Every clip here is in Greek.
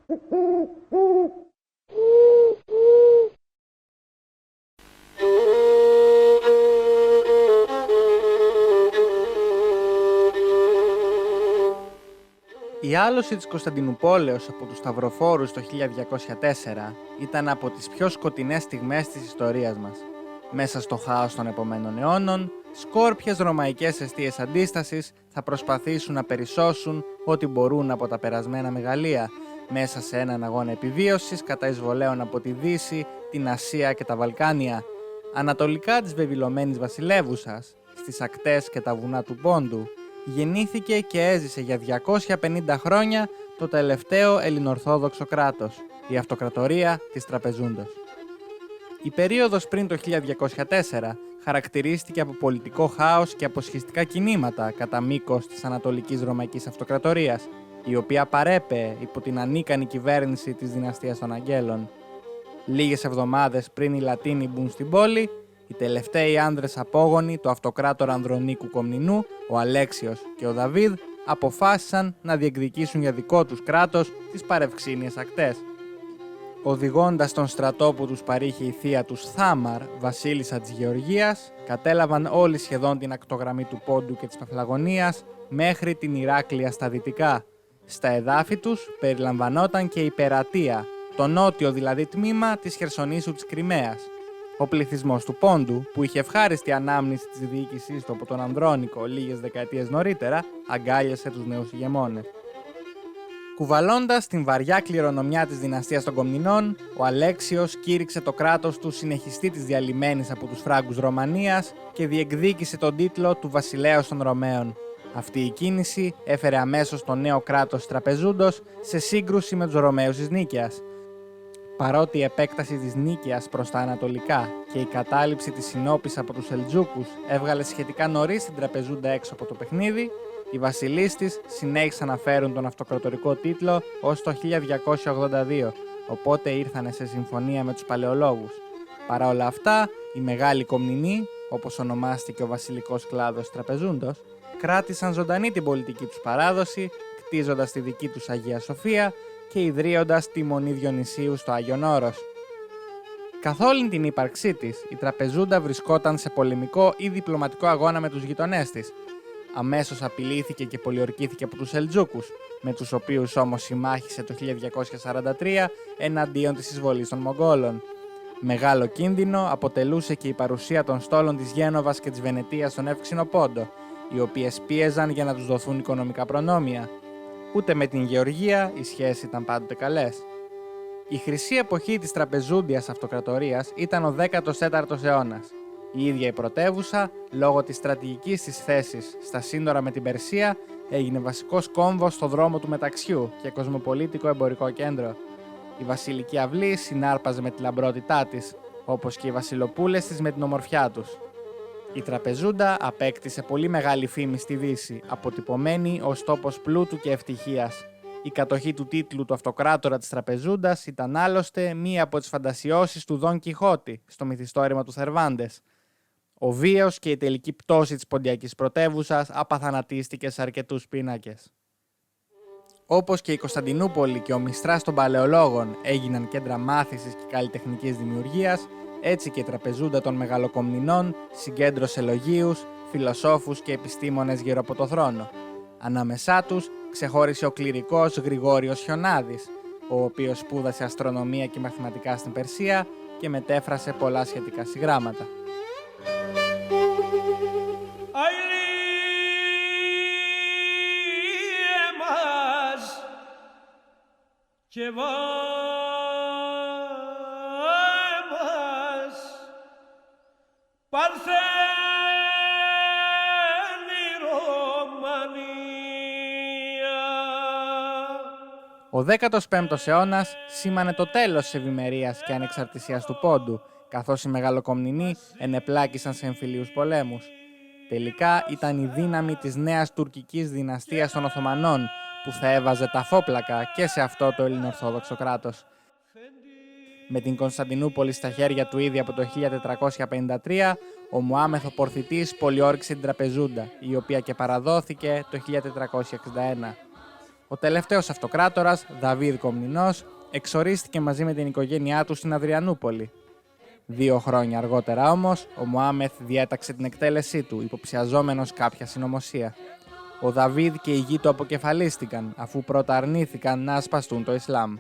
Η άλωση της Κωνσταντινουπόλεως από τους Σταυροφόρους το 1204 ήταν από τις πιο σκοτεινές στιγμές της ιστορίας μας. Μέσα στο χάος των επομένων αιώνων, σκόρπιες ρωμαϊκές εστίες αντίστασης θα προσπαθήσουν να περισσώσουν ό,τι μπορούν από τα περασμένα μεγαλεία, μέσα σε έναν αγώνα επιβίωσης κατά εισβολέων από τη Δύση, την Ασία και τα Βαλκάνια, ανατολικά της βεβηλωμένης βασιλεύουσας, στις ακτές και τα βουνά του Πόντου. Γεννήθηκε και έζησε για 250 χρόνια το τελευταίο ελληνοορθόδοξο κράτος, η Αυτοκρατορία της Τραπεζούντος. Η περίοδος πριν το 1204 χαρακτηρίστηκε από πολιτικό χάος και αποσχιστικά κινήματα κατά μήκος της Ανατολικής Ρωμαϊκής Αυτοκρατορίας, η οποία παρέπεε υπό την ανίκανη κυβέρνηση της δυναστείας των Αγγέλων. Λίγες εβδομάδες πριν οι Λατίνοι μπουν στην πόλη, οι τελευταίοι άνδρες απόγονοι του αυτοκράτορα Ανδρονίκου Κομνηνού, ο Αλέξιος και ο Δαβίδ, αποφάσισαν να διεκδικήσουν για δικό τους κράτος τις παρευξήνιες ακτές. Οδηγώντας τον στρατό που τους παρήχε η θεία τους Θάμαρ, βασίλισσα της Γεωργίας, κατέλαβαν όλοι σχεδόν την ακτογραμμή του Πόντου και της Παφλαγωνίας μέχρι την Ηράκλεια στα δυτικά. Στα εδάφη τους περιλαμβανόταν και η Περατεία, το νότιο δηλαδή τμήμα της Χερσονήσου της Κριμαίας. Ο πληθυσμός του Πόντου, που είχε ευχάριστη ανάμνηση της διοίκησής του από τον Ανδρώνικο λίγες δεκαετίες νωρίτερα, αγκάλιασε τους νέους ηγεμόνες. Κουβαλώντας την βαριά κληρονομιά της δυναστείας των Κομνηνών, ο Αλέξιος κήρυξε το κράτος του συνεχιστή της διαλυμένης από τους Φράγκους Ρωμανίας και διεκδίκησε τον τίτλο του βασιλέως των Ρωμαίων. Αυτή η κίνηση έφερε αμέσως το νέο κράτος Τραπεζούντος σε σύγκρουση με τους Ρωμαίους της Νίκαιας. Παρότι η επέκταση της Νίκαιας προς τα ανατολικά και η κατάληψη της Συνόπης από τους Σελτζούκους έβγαλε σχετικά νωρίς την Τραπεζούντα έξω από το παιχνίδι, οι βασιλείς της συνέχισαν να φέρουν τον αυτοκρατορικό τίτλο ως το 1282, οπότε ήρθανε σε συμφωνία με τους παλαιολόγους. Παρά όλα αυτά, οι μεγάλοι Κομνηνοί, όπως ονομάστηκε ο βασιλικός κλάδος Τραπεζούντος, κράτησαν ζωντανή την πολιτική τους παράδοση, κτίζοντας τη δική τους Αγία Σοφία και ιδρύοντας τη Μονή Διονυσίου στο Άγιον Όρος. Καθ' όλη την ύπαρξή της, η Τραπεζούντα βρισκόταν σε πολεμικό ή διπλωματικό αγώνα με τους γειτονές της. Αμέσως απειλήθηκε και πολιορκήθηκε από τους Σελτζούκους, με τους οποίους όμως συμμάχισε το 1243 εναντίον της εισβολής των Μογγόλων. Μεγάλο κίνδυνο αποτελούσε και η παρουσία των στόλων της Γένοβας και της Βενετίας στον Εύξηνο Πόντο, οι οποίες πίεζαν για να τους δοθούν οικονομικά προνόμια. Ούτε με την Γεωργία οι σχέσεις ήταν πάντοτε καλές. Η χρυσή εποχή της Τραπεζούντιας Αυτοκρατορίας ήταν ο 14ος αιώνας. Η ίδια η πρωτεύουσα, λόγω της στρατηγικής της θέσης στα σύνορα με την Περσία, έγινε βασικός κόμβος στο δρόμο του μεταξιού και κοσμοπολίτικο εμπορικό κέντρο. Η βασιλική αυλή συνάρπαζε με τη λαμπρότητά της, όπως και οι βασιλοπούλες της με την ομορφιά τους. Η Τραπεζούντα απέκτησε πολύ μεγάλη φήμη στη Δύση, αποτυπωμένη ως τόπος πλούτου και ευτυχίας. Η κατοχή του τίτλου του αυτοκράτορα της Τραπεζούντας ήταν άλλωστε μία από τις φαντασιώσεις του Δον Κιχώτη στο μυθιστόρημα του Θερβάντες. Ο βίος και η τελική πτώση της ποντιακής πρωτεύουσας απαθανατίστηκε σε αρκετούς πίνακες. Όπως και η Κωνσταντινούπολη και ο Μιστράς των Παλαιολόγων έγιναν κέντρα μάθησης και καλλιτεχνικής δημιουργίας, έτσι και η Τραπεζούντα των Μεγαλοκομνηνών συγκέντρωσε λογίους, φιλοσόφους και επιστήμονες γύρω από το θρόνο. Ανάμεσά τους ξεχώρισε ο κληρικός Γρηγόριος Χιονάδης, ο οποίος σπούδασε αστρονομία και μαθηματικά στην Περσία και μετέφρασε πολλά σχετικά συγγράμματα. Ο 15ος αιώνας σήμανε το τέλος της ευημερίας και ανεξαρτησίας του Πόντου, καθώς οι Μεγαλοκομνηνοί ενεπλάκησαν σε εμφυλίους πολέμους. Τελικά ήταν η δύναμη της νέας τουρκικής δυναστείας των Οθωμανών, που θα έβαζε τα φόπλακα και σε αυτό το ελληνοορθόδοξο κράτος. Με την Κωνσταντινούπολη στα χέρια του ήδη από το 1453, ο Μωάμεθ ο Πορθητής πολιόρκησε την Τραπεζούντα, η οποία και παραδόθηκε το 1461. Ο τελευταίος αυτοκράτορας, Δαβίδ Κομνηνός, εξορίστηκε μαζί με την οικογένειά του στην Αδριανούπολη. 2 χρόνια αργότερα όμως, ο Μωάμεθ διέταξε την εκτέλεσή του, υποψιαζόμενος κάποια συνωμοσία. Ο Δαβίδ και οι γη του αποκεφαλίστηκαν, αφού πρώτα αρνήθηκαν να ασπαστούν το Ισλάμ.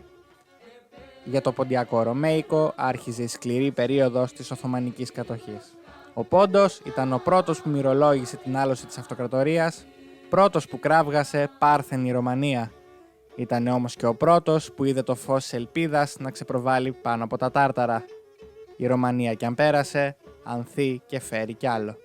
Για το Ποντιακό Ρωμαϊκό άρχιζε η σκληρή περίοδος της Οθωμανικής κατοχής. Ο Πόντος ήταν ο πρώτος που μυρολόγησε την άλωση της αυτοκρατορίας, πρώτος που κράβγασε Πάρθενη Ρωμανία. Ήταν όμως και ο πρώτος που είδε το φως της ελπίδας να ξεπροβάλλει πάνω από τα Τάρταρα. Η Ρωμανία κι αν πέρασε, ανθεί και φέρει κι άλλο.